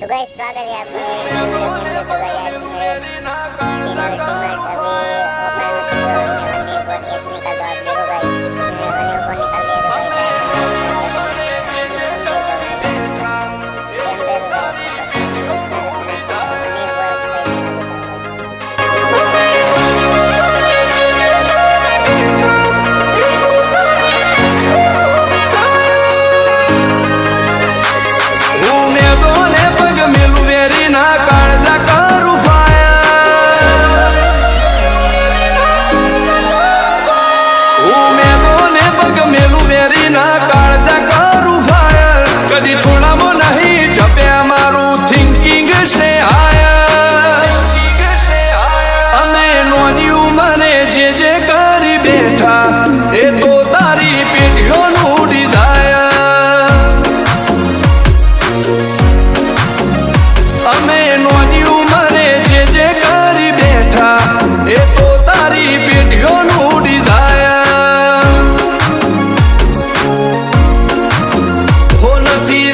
तो गाइस स्वागत है आपका मेरे न्यू वीडियो के अंदर। तो गाइस आज मैं डिनर टीममेट अभी ओपन हो चुके और मैं वन्य ऊपर कैसे निकालता हूँ आप देखो गाइस। मैंने वन्य ऊपर निकाल लिया। तो गाइस कदी थोड़ा वो नहीं जपे मारू थिंकिंग से आया अमे नोनी उमरे जे करी बैठा ए तो तारी पेटियों नु डिजायर अमे नोनी उमरे जे करी बैठा ए तो तारी पेटियों नु डिजायर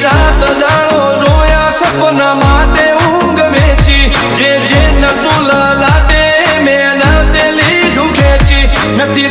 रात जानो जोया सपना माटे ऊंग वेची जे नटुला लाटे में न दिली दुखेची नती